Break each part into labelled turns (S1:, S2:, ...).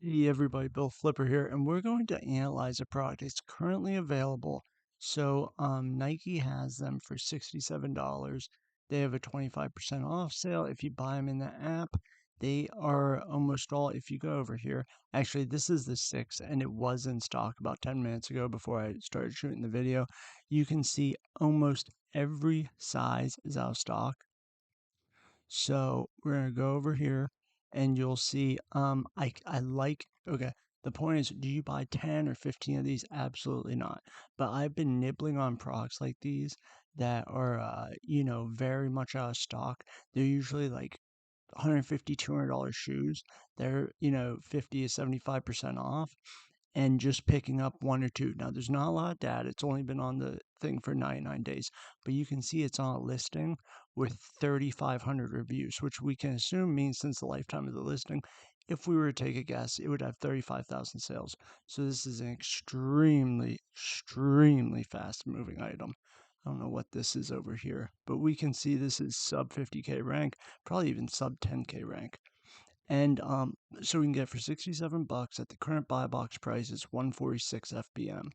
S1: Hey everybody, Bill Flipper here, and we're going to analyze a product. It's currently available. Nike has them for $67. They have a 25% off sale. If you buy them in the app, they are almost all, if you go over here, actually, this is the 6, and it was in stock about 10 minutes ago before I started shooting the video. You can see almost every size is out of stock. So we're gonna go over here and you'll see I like okay, the point is, do you buy 10 or 15 of these? Absolutely not. But I've been nibbling on products like these that are very much out of stock. They're usually like 150 $200 shoes. They're 50 to 75% off, and just picking up one or two. Now, there's not a lot of data. It's only been on the thing for 99 days, but you can see it's on a listing with 3,500 reviews, which we can assume means since the lifetime of the listing. If we were to take a guess, it would have 35,000 sales. So this is an extremely, extremely fast moving item. I don't know what this is over here, but we can see this is sub 50K rank, probably even sub 10K rank. And so we can get it for 67 bucks at the current buy box price is 146 FBM.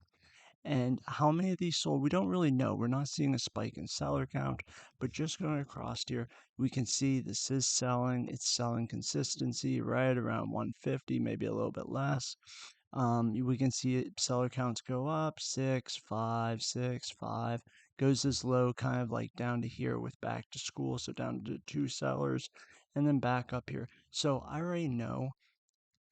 S1: And how many of these sold, we don't really know. We're not seeing a spike in seller count, but just going across here, we can see this is selling. It's selling consistency right around 150, maybe a little bit less. We can see it, seller counts go up 6, 5, 6, 5, goes this low kind of like down to here with back to school, so down to 2 sellers, and then back up here. So I already know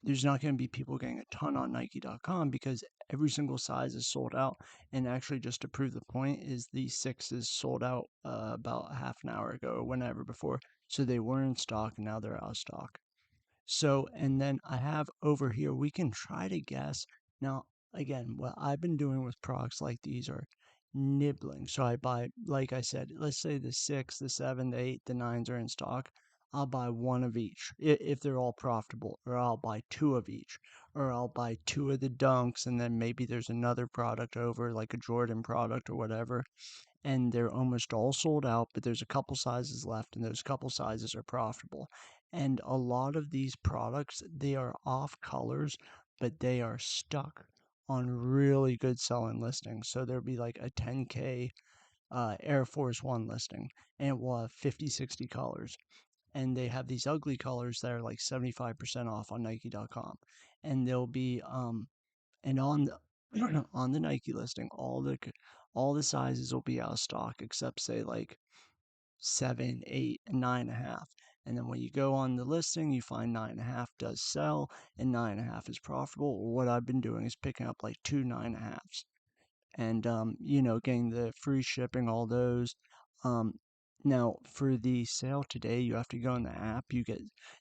S1: there's not going to be people getting a ton on Nike.com because every single size is sold out. And actually, just to prove the point, is the 6 is sold out about half an hour ago or whenever before. So they were in stock and now they're out of stock. So, and then I have over here, we can try to guess. Now, again, what I've been doing with products like these are nibbling. So I buy, like I said, let's say the 6, the 7, the 8, the 9s are in stock. I'll buy one of each if they're all profitable, or I'll buy two of each, or I'll buy two of the dunks, and then maybe there's another product over, like a Jordan product or whatever, and they're almost all sold out, but there's a couple sizes left, and those couple sizes are profitable. And a lot of these products, they are off colors, but they are stuck on really good selling listings. So there'll be like a 10K Air Force One listing, and it will have 50, 60 colors. And they have these ugly colors that are like 75% off on Nike.com. And they'll be and on the on the Nike listing, all the sizes will be out of stock except say like 7, 8, and 9.5. And then when you go on the listing, you find 9.5 does sell and 9.5 is profitable. What I've been doing is picking up like two 9.5s and getting the free shipping, all those. Um, Now for the sale today, you have to go in the app.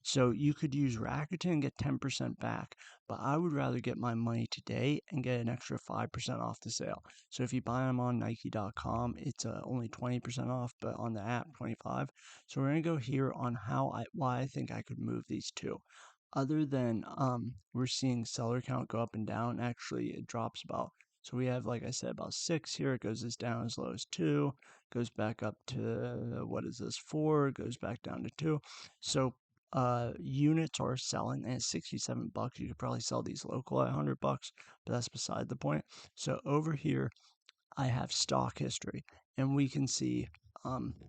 S1: So you could use Rakuten and get 10% back, but I would rather get my money today and get an extra 5% off the sale. So if you buy them on Nike.com, it's only 20% off, but on the app 25. So we're gonna go here on why I think I could move these two. Other than we're seeing seller count go up and down. Actually, it drops about, so we have, like I said, about 6 here. It goes as down as low as 2, goes back up to, what is this, 4, goes back down to 2. So units are selling at 67 bucks. You could probably sell these local at 100 bucks, but that's beside the point. So over here, I have stock history, and we can see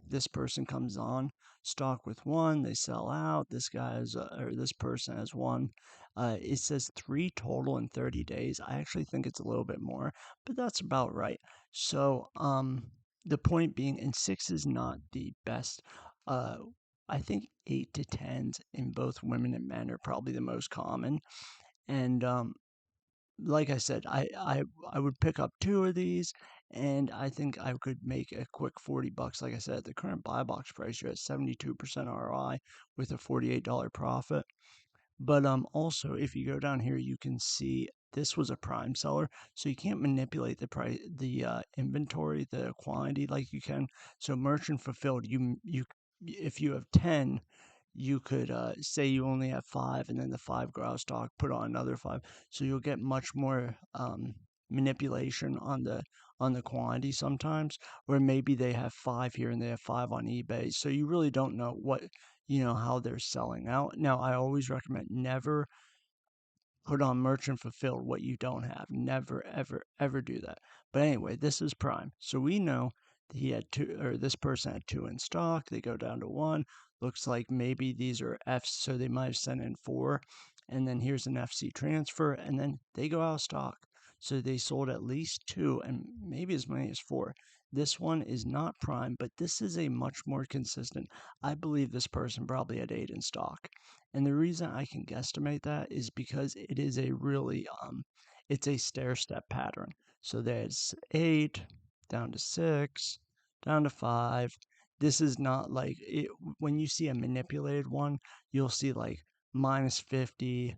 S1: this person comes on stock with one, they sell out. This guy has, or this person has one. It says 3 total in 30 days. I actually think it's a little bit more, but that's about right. So, the point being, and 6 is not the best. Uh, I think 8 to 10s in both women and men are probably the most common. And like I said, I would pick up two of these, and I think I could make a quick 40 bucks. Like I said, the current buy box price, you're at 72% ROI with a $48 profit. But also, if you go down here, you can see this was a prime seller, so you can't manipulate the price, the inventory, the quantity like you can. So merchant fulfilled, if you have 10, you could say you only have 5, and then the 5 go out of stock, put on another 5. So you'll get much more manipulation on the quantity sometimes, where maybe they have 5 here and they have 5 on eBay. So you really don't know how they're selling out. Now, I always recommend never put on merchant fulfilled what you don't have. Never, ever, ever do that. But anyway, this is Prime. So we know that he had two, or this person had two in stock. They go down to one. Looks like maybe these are Fs, so they might have sent in four. And then here's an FC transfer, and then they go out of stock. So they sold at least two and maybe as many as four. This one is not Prime, but this is a much more consistent. I believe this person probably had eight in stock. And the reason I can guesstimate that is because it is a really it's a stair step pattern. So there's eight, down to six, down to five. This is not like it when you see a manipulated one, you'll see like minus 50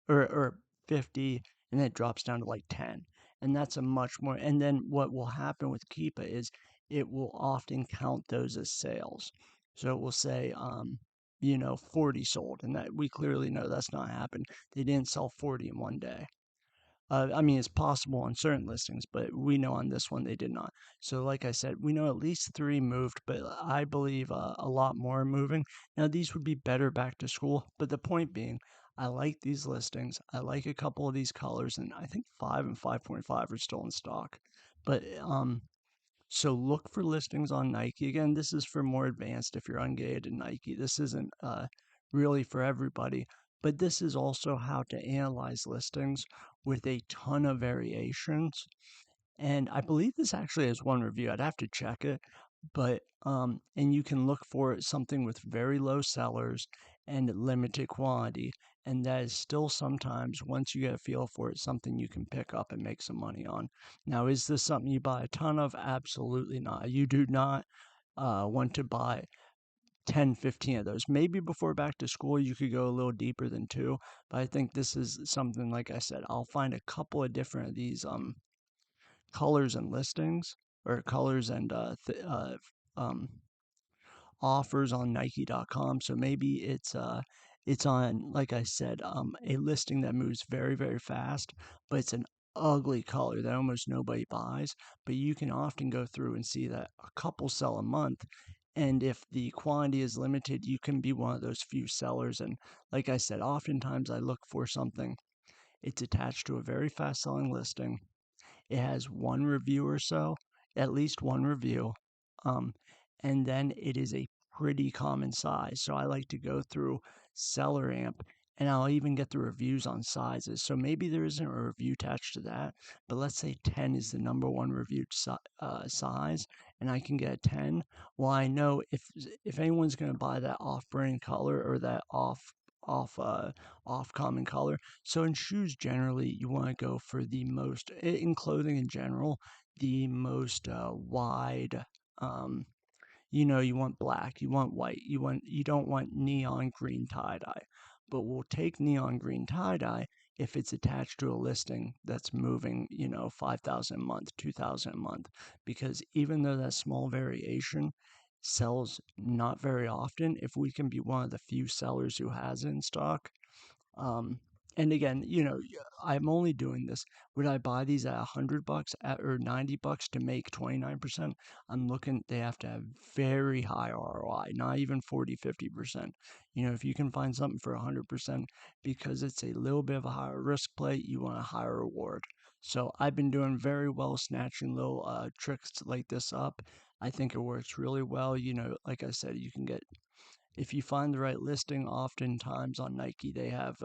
S1: or 50, and then it drops down to like 10. And that's a much more, and then what will happen with Keepa is it will often count those as sales. So it will say, 40 sold, and that we clearly know that's not happened. They didn't sell 40 in one day. I mean, it's possible on certain listings, but we know on this one they did not. So, like I said, we know at least three moved, but I believe a lot more are moving. Now, these would be better back to school, but the point being, I like these listings. I like a couple of these colors, and I think 5 and 5.5 are still in stock. But so look for listings on Nike. Again, this is for more advanced if you're ungated in Nike. This isn't really for everybody, but this is also how to analyze listings with a ton of variations. And I believe this actually has one review. I'd have to check it, but and you can look for something with very low sellers and limited quantity, and that is still sometimes, once you get a feel for it, something you can pick up and make some money on. Now, is this something you buy a ton of? Absolutely not. You do not want to buy 10, 15 of those. Maybe before back to school, you could go a little deeper than two, but I think this is something, like I said, I'll find a couple of different of these colors and listings, or colors and um, offers on Nike.com. So maybe it's on, like I said, a listing that moves very, very fast, but it's an ugly color that almost nobody buys. But you can often go through and see that a couple sell a month. And if the quantity is limited, you can be one of those few sellers. And like I said, oftentimes I look for something. It's attached to a very fast selling listing. It has one review or so, at least one review. Um, and then it is a pretty common size. So I like to go through Seller Amp, and I'll even get the reviews on sizes. So maybe there isn't a review attached to that, but let's say 10 is the number one reviewed size, and I can get a 10. Well, I know if anyone's going to buy that off-brand color or that off off common color. So in shoes generally, you want to go for the most, in clothing in general, the most wide. Um, you want black, you want white, you don't want neon green tie dye. But we'll take neon green tie dye if it's attached to a listing that's moving, 5,000 a month, 2,000 a month, because even though that small variation sells not very often, if we can be one of the few sellers who has it in stock, um, and again, I'm only doing this. Would I buy these at $100 or $90 to make 29%? I'm looking, they have to have very high ROI, not even 40, 50%. If you can find something for 100%, because it's a little bit of a higher risk play, you want a higher reward. So I've been doing very well snatching little tricks like this up. I think it works really well. Like I said, you can get, if you find the right listing, oftentimes on Nike they have,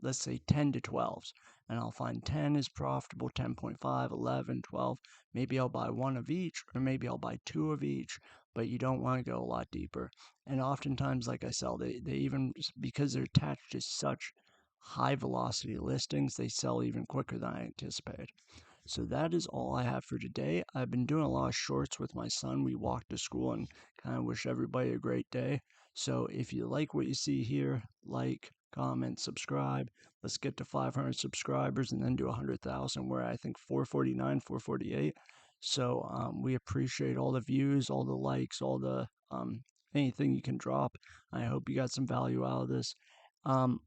S1: let's say 10 to 12s, and I'll find 10 is profitable, 10.5, 11, 12. Maybe I'll buy one of each, or maybe I'll buy two of each, but you don't want to go a lot deeper. And oftentimes, like I sell, they even, because they're attached to such high velocity listings, they sell even quicker than I anticipated. So that is all I have for today. I've been doing a lot of shorts with my son. We walk to school and kind of wish everybody a great day. So if you like what you see here, like, comment, subscribe. Let's get to 500 subscribers and then do 100,000. We're, I think, 449, 448. So we appreciate all the views, all the likes, all the anything you can drop. I hope you got some value out of this. Um,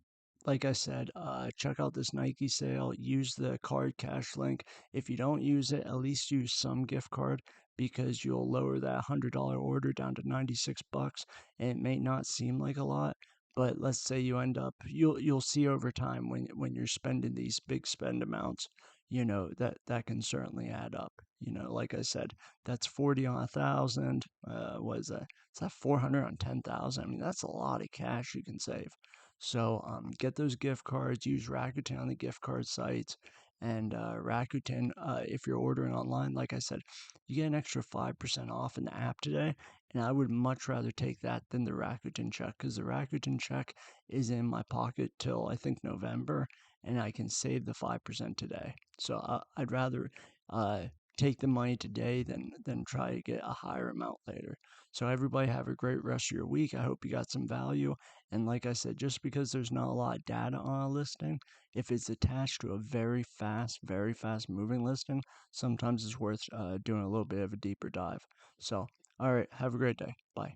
S1: like I said, check out this Nike sale. Use the cardcash link. If you don't use it, at least use some gift card, because you'll lower that $100 order down to $96. And it may not seem like a lot, But let's say you end up, you'll see over time when you're spending these big spend amounts, that can certainly add up. Like I said, that's 40 on 1,000. What is that? It's that 400 on 10,000. I mean, that's a lot of cash you can save. So get those gift cards. Use Rakuten on the gift card sites. And Rakuten, if you're ordering online, like I said, you get an extra 5% off in the app today. And I would much rather take that than the Rakuten check, because the Rakuten check is in my pocket till I think November, and I can save the 5% today. So I'd rather uh, take the money today than try to get a higher amount later. So everybody have a great rest of your week. I hope you got some value. And like I said, just because there's not a lot of data on a listing, if it's attached to a very fast moving listing, sometimes it's worth doing a little bit of a deeper dive. So, all right, have a great day. Bye.